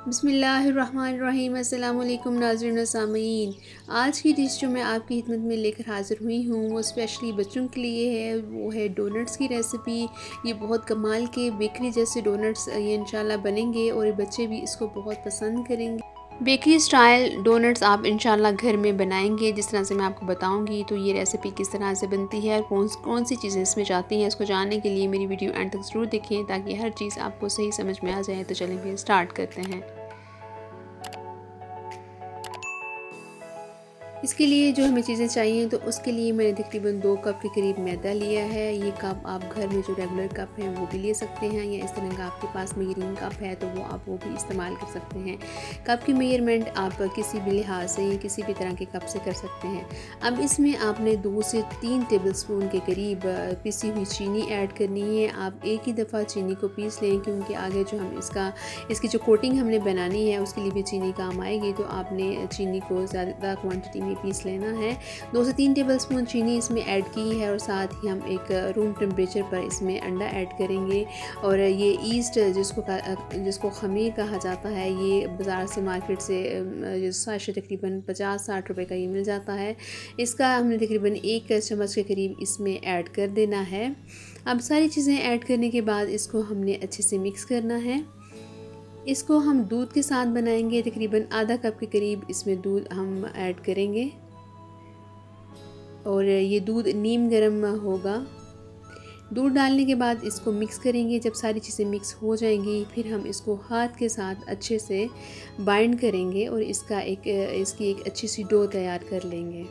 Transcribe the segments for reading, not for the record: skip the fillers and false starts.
बिस्मिल्लाहिर्रहमानिर्रहीम। अस्सलाम वालेकुम नाज़रीन व सामीन। आज की डिश जो मैं आपकी खिदमत में लेकर हाज़िर हुई हूँ वो स्पेशली बच्चों के लिए है। वो है डोनट्स की रेसिपी। ये बहुत कमाल के बेकरी जैसे डोनट्स ये इंशाल्लाह बनेंगे और ये बच्चे भी इसको बहुत पसंद करेंगे। बेकरी स्टाइल डोनट्स आप इंशाल्लाह घर में बनाएंगे जिस तरह से मैं आपको बताऊंगी। तो ये रेसिपी किस तरह से बनती है और कौन कौन सी चीज़ें इसमें जाती हैं, इसको जानने के लिए मेरी वीडियो एंड तक ज़रूर देखें ताकि हर चीज़ आपको सही समझ में आ जाए। तो चलें फिर स्टार्ट करते हैं। इसके लिए जो हमें चीज़ें चाहिए तो उसके लिए मैंने तकरीबन 2 कप के करीब मैदा लिया है। ये कप आप घर में जो रेगुलर कप है वो भी ले सकते हैं या इस तरह का आपके पास मेजरिंग कप है तो वो भी इस्तेमाल कर सकते हैं। कप की मेजरमेंट आप किसी भी लिहाज से या किसी भी तरह के कप से कर सकते हैं। अब इसमें आपने 2 से 3 टेबलस्पून के करीब पिसी हुई चीनी ऐड करनी है। आप एक ही दफ़ा चीनी को पीस लें क्योंकि आगे जो हम इसकी जो कोटिंग हमने बनानी है उसके लिए भी चीनी काम आएगी। तो आपने चीनी को ज़्यादा क्वांटिटी में पीस लेना है। 2 से 3 टेबलस्पून चीनी इसमें ऐड की है और साथ ही हम एक रूम टेम्परेचर पर इसमें अंडा ऐड करेंगे। और ये ईस्ट जिसको खमीर कहा जाता है, ये बाज़ार से मार्केट से साशे तकरीबन 50-60 रुपए का ये मिल जाता है। इसका हमने तकरीबन 1 चम्मच के करीब इसमें ऐड कर देना है। अब सारी चीज़ें ऐड करने के बाद इसको हमने अच्छे से मिक्स करना है। इसको हम दूध के साथ बनाएंगे। तकरीबन आधा कप के करीब इसमें दूध हम ऐड करेंगे और ये दूध नीम गर्म होगा। दूध डालने के बाद इसको मिक्स करेंगे। जब सारी चीज़ें मिक्स हो जाएंगी फिर हम इसको हाथ के साथ अच्छे से बाइंड करेंगे और इसकी एक अच्छी सी डो तैयार कर लेंगे।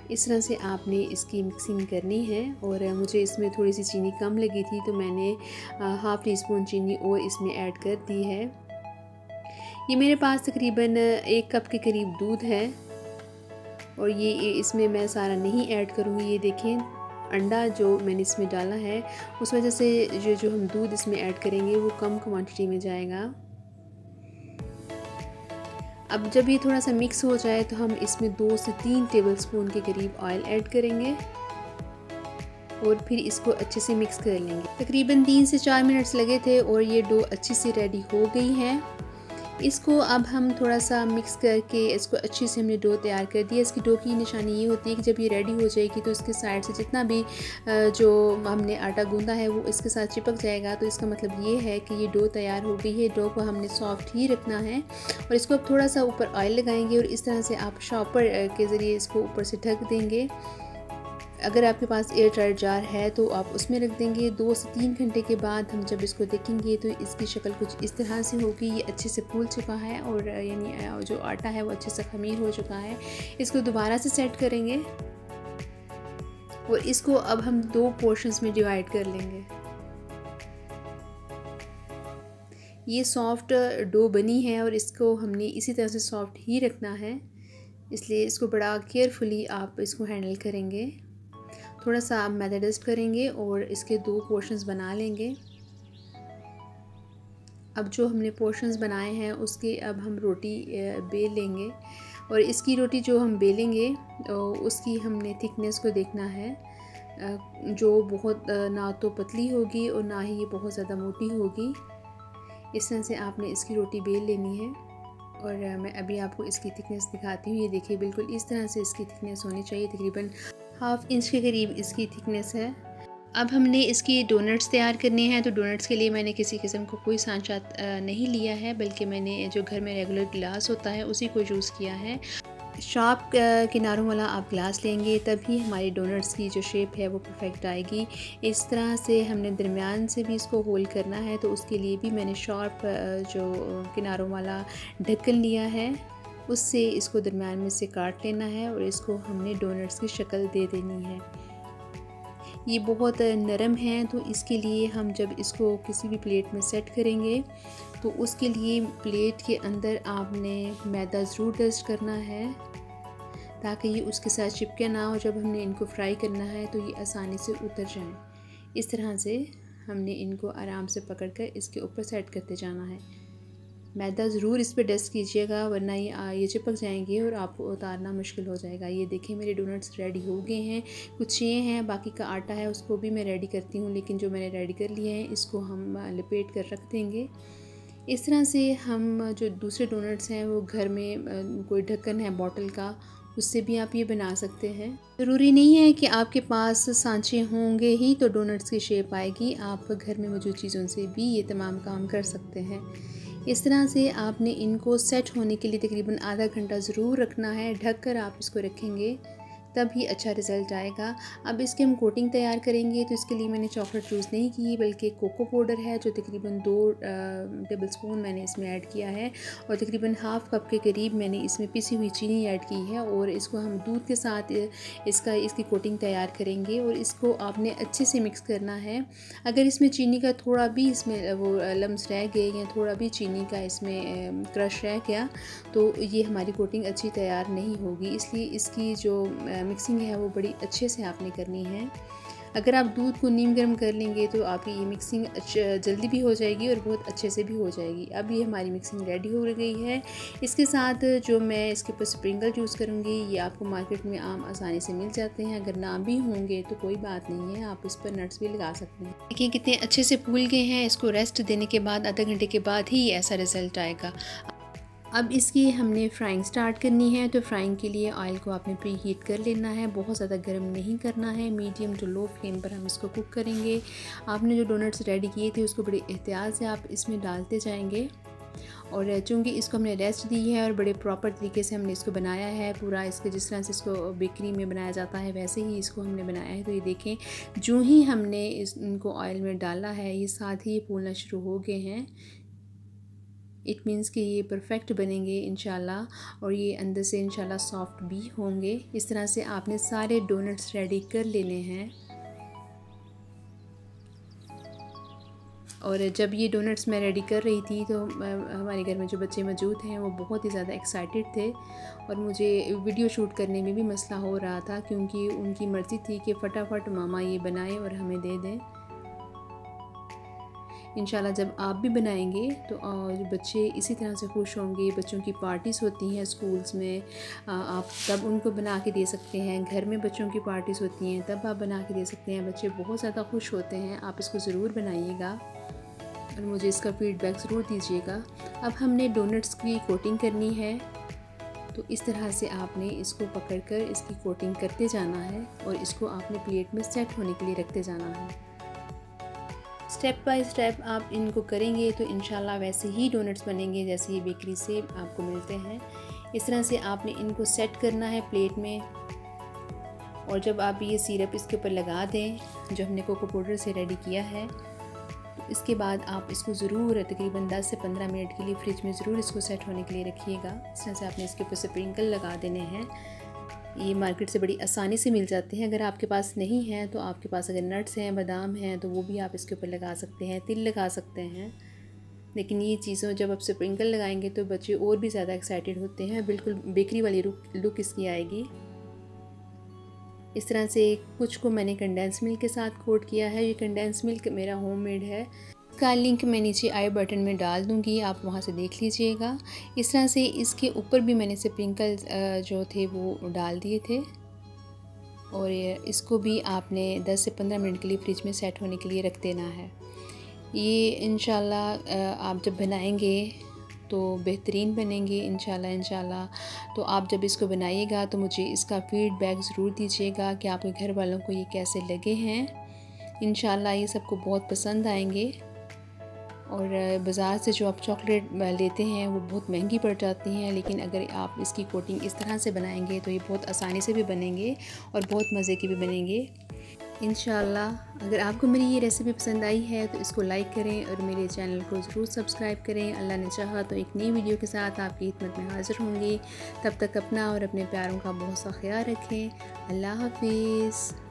इस तरह से आपने इसकी मिक्सिंग करनी है। और मुझे इसमें थोड़ी सी चीनी कम लगी थी तो मैंने हाफ़ टी स्पून चीनी और इसमें ऐड कर दी है। ये मेरे पास तकरीबन 1 कप के करीब दूध है और ये इसमें मैं सारा नहीं ऐड करूँगी। ये देखें अंडा जो मैंने इसमें डाला है उस वजह से जो हम दूध इसमें ऐड करेंगे वो कम क्वांटिटी में जाएगा। अब जब ये थोड़ा सा मिक्स हो जाए तो हम इसमें 2 से 3 टेबलस्पून के करीब ऑयल ऐड करेंगे और फिर इसको अच्छे से मिक्स कर लेंगे। तकरीबन 3 से 4 मिनट्स लगे थे और ये डो अच्छी से रेडी हो गई है। इसको अब हम थोड़ा सा मिक्स करके इसको अच्छे से हमने डो तैयार कर दिया। इसकी डो की निशानी ये होती है कि जब ये रेडी हो जाएगी तो इसके साइड से जितना भी जो हमने आटा गूंदा है वो इसके साथ चिपक जाएगा। तो इसका मतलब ये है कि ये डो तैयार हो गई है। डो को हमने सॉफ्ट ही रखना है और इसको अब थोड़ा सा ऊपर ऑयल लगाएंगे और इस तरह से आप शॉपर के ज़रिए इसको ऊपर से ढक देंगे। अगर आपके पास एयर टाइट जार है तो आप उसमें रख देंगे। 2 से 3 घंटे के बाद हम जब इसको देखेंगे तो इसकी शक्ल कुछ इस तरह से होगी। ये अच्छे से फूल चुका है और यानी जो आटा है वो अच्छे से खमीर हो चुका है। इसको दोबारा से सेट करेंगे और इसको अब हम 2 पोर्शंस में डिवाइड कर लेंगे। ये सॉफ्ट डो बनी है और इसको हमने इसी तरह से सॉफ्ट ही रखना है, इसलिए इसको बड़ा केयरफुली आप इसको हैंडल करेंगे। थोड़ा सा आप मेथड करेंगे और इसके 2 पोर्शंस बना लेंगे। अब जो हमने पोर्शंस बनाए हैं उसके अब हम रोटी बेल लेंगे और इसकी रोटी जो हम बेलेंगे उसकी हमने थिकनेस को देखना है। जो बहुत ना तो पतली होगी और ना ही ये बहुत ज़्यादा मोटी होगी। इस तरह से आपने इसकी रोटी बेल लेनी है और मैं अभी आपको इसकी थिकनेस दिखाती हूँ। ये देखिए बिल्कुल इस तरह से इसकी थिकनेस होनी चाहिए। तकरीबन हाफ़ इंच के करीब इसकी थिकनेस है। अब हमने इसकी डोनट्स तैयार करने हैं। तो डोनट्स के लिए मैंने किसी किस्म का कोई सांचा नहीं लिया है बल्कि मैंने जो घर में रेगुलर गिलास होता है उसी को यूज़ किया है। शार्प किनारों वाला आप ग्लास लेंगे तभी हमारी डोनट्स की जो शेप है वो परफेक्ट आएगी। इस तरह से हमने दरमियान से भी इसको होल करना है तो उसके लिए भी मैंने शार्प जो किनारों वाला ढक्कन लिया है उससे इसको दरमियान में से काट लेना है और इसको हमने डोनट्स की शक्ल दे देनी है। ये बहुत नरम है तो इसके लिए हम जब इसको किसी भी प्लेट में सेट करेंगे तो उसके लिए प्लेट के अंदर आपने मैदा ज़रूर डस्ट करना है ताकि ये उसके साथ चिपके ना हो। जब हमने इनको फ्राई करना है तो ये आसानी से उतर जाएं। इस तरह से हमने इनको आराम से पकड़कर इसके ऊपर सेट करते जाना है। मैदा ज़रूर इस पे डस्ट कीजिएगा, वरना ये चिपक जाएंगे और आपको उतारना मुश्किल हो जाएगा। ये देखिए मेरे डोनट्स रेडी हो गए हैं। कुछ ये हैं, बाकी का आटा है उसको भी मैं रेडी करती हूँ, लेकिन जो मैंने रेडी कर लिए हैं इसको हम लपेट कर रख देंगे। इस तरह से हम जो दूसरे डोनट्स हैं वो घर में कोई ढक्कन है बॉटल का, उससे भी आप ये बना सकते हैं। ज़रूरी नहीं है कि आपके पास सांचे होंगे ही तो डोनट्स की शेप आएगी, आप घर में मौजूद चीज़ों से भी ये तमाम काम कर सकते हैं। इस तरह से आपने इनको सेट होने के लिए तकरीबन आधा घंटा ज़रूर रखना है। ढक कर आप इसको रखेंगे तभी अच्छा रिज़ल्ट आएगा। अब इसकी हम कोटिंग तैयार करेंगे, तो इसके लिए मैंने चॉकलेट यूज़ नहीं की, बल्कि कोको पाउडर है जो तकरीबन 2 टेबल स्पून मैंने इसमें ऐड किया है, और तकरीबन हाफ़ कप के करीब मैंने इसमें पिसी हुई चीनी ऐड की है। और इसको हम दूध के साथ इसकी कोटिंग तैयार करेंगे और इसको आपने अच्छे से मिक्स करना है। अगर इसमें चीनी का थोड़ा भी इसमें वो लम्स रह गए या थोड़ा भी चीनी का इसमें क्रश रह गया तो ये हमारी कोटिंग अच्छी तैयार नहीं होगी। इसलिए इसकी जो मिक्सिंग है वो बड़ी अच्छे से आपने करनी है। अगर आप दूध को नीम गर्म कर लेंगे तो आपकी ये मिक्सिंग जल्दी भी हो जाएगी और बहुत अच्छे से भी हो जाएगी। अब ये हमारी मिक्सिंग रेडी हो गई है। इसके साथ जो मैं इसके ऊपर स्प्रिंकल यूज़ करूँगी, ये आपको मार्केट में आम आसानी से मिल जाते हैं। अगर ना भी होंगे तो कोई बात नहीं है, आप इस पर नट्स भी लगा सकते हैं। देखिए कितने अच्छे से फूल गए हैं। इसको रेस्ट देने के बाद आधा घंटे के बाद ही ऐसा रिज़ल्ट आएगा। अब इसकी हमने फ्राइंग स्टार्ट करनी है, तो फ्राइंग के लिए ऑयल को आपने प्री हीट कर लेना है। बहुत ज़्यादा गर्म नहीं करना है, मीडियम टू लो फ्लेम पर हम इसको कुक करेंगे। आपने जो डोनट्स रेडी किए थे उसको बड़े एहतियात से आप इसमें डालते जाएंगे। और चूँकि इसको हमने रेस्ट दी है और बड़े प्रॉपर तरीके से हमने इसको बनाया है, पूरा इसके जिस तरह से इसको बेकरी में बनाया जाता है वैसे ही इसको हमने बनाया है। तो ये देखें, जो ही हमने इनको ऑयल में डाला है ये साथ ही फूलना शुरू हो गए हैं। इट मीन्स कि ये परफेक्ट बनेंगे इंशाल्लाह, और ये अंदर से इंशाल्लाह सॉफ्ट भी होंगे। इस तरह से आपने सारे डोनट्स रेडी कर लेने हैं। और जब ये डोनट्स मैं रेडी कर रही थी तो हमारे घर में जो बच्चे मौजूद हैं वो बहुत ही ज़्यादा एक्साइटेड थे, और मुझे वीडियो शूट करने में भी मसला हो रहा था, क्योंकि उनकी मर्ज़ी थी कि फ़टाफ़ट मामा ये बनाएं और हमें दे दें। इंशाल्लाह जब आप भी बनाएंगे तो जो बच्चे इसी तरह से खुश होंगे। बच्चों की पार्टीज़ होती हैं स्कूल्स में, आप तब उनको बना के दे सकते हैं। घर में बच्चों की पार्टीज़ होती हैं तब आप बना के दे सकते हैं। बच्चे बहुत ज़्यादा खुश होते हैं। आप इसको ज़रूर बनाइएगा और मुझे इसका फ़ीडबैक ज़रूर दीजिएगा। अब हमने डोनट्स की कोटिंग करनी है, तो इस तरह से आपने इसको पकड़कर इसकी कोटिंग करते जाना है और इसको आपने प्लेट में सेट होने के लिए रखते जाना है। स्टेप बाय स्टेप आप इनको करेंगे तो इंशाल्लाह वैसे ही डोनट्स बनेंगे जैसे ये बेकरी से आपको मिलते हैं। इस तरह से आपने इनको सेट करना है प्लेट में, और जब आप ये सिरप इसके ऊपर लगा दें जो हमने कोको पाउडर से रेडी किया है, तो इसके बाद आप इसको ज़रूर तकरीबन 10 से 15 मिनट के लिए फ्रिज में ज़रूर इसको सेट होने के लिए रखिएगा। इस तरह से आपने इसके ऊपर स्प्रिंकल लगा देने हैं। ये मार्केट से बड़ी आसानी से मिल जाते हैं। अगर आपके पास नहीं है तो आपके पास अगर नट्स हैं, बादाम हैं, तो वो भी आप इसके ऊपर लगा सकते हैं, तिल लगा सकते हैं। लेकिन ये चीज़ों जब आप स्प्रिंकल लगाएंगे तो बच्चे और भी ज़्यादा एक्साइटेड होते हैं। बिल्कुल बेकरी वाली लुक इसकी आएगी। इस तरह से कुछ को मैंने कंडेंस मिल्क के साथ कोट किया है। ये कंडेंस मिल्क मेरा होममेड है। इसका लिंक मैं नीचे आई बटन में डाल दूँगी, आप वहाँ से देख लीजिएगा। इस तरह से इसके ऊपर भी मैंने स्प्रिंकल जो थे वो डाल दिए थे, और इसको भी आपने 10 से 15 मिनट के लिए फ्रिज में सेट होने के लिए रख देना है। ये इंशाल्लाह आप जब बनाएंगे तो बेहतरीन बनेंगे इंशाल्लाह। तो आप जब इसको बनाइएगा तो मुझे इसका फ़ीडबैक ज़रूर दीजिएगा कि आपके घर वालों को ये कैसे लगे हैं। इंशाल्लाह ये सबको बहुत पसंद आएंगे। और बाज़ार से जो आप चॉकलेट लेते हैं वो बहुत महंगी पड़ जाती हैं, लेकिन अगर आप इसकी कोटिंग इस तरह से बनाएंगे तो ये बहुत आसानी से भी बनेंगे और बहुत मज़े के भी बनेंगे इंशाल्लाह। अगर आपको मेरी ये रेसिपी पसंद आई है तो इसको लाइक करें और मेरे चैनल को ज़रूर सब्सक्राइब करें। अल्लाह ने चाहा तो एक नई वीडियो के साथ आपकी खिदमत में हाज़िर होंगी। तब तक अपना और अपने प्यारों का बहुत सा ख्याल रखें। अल्लाह हाफिज़।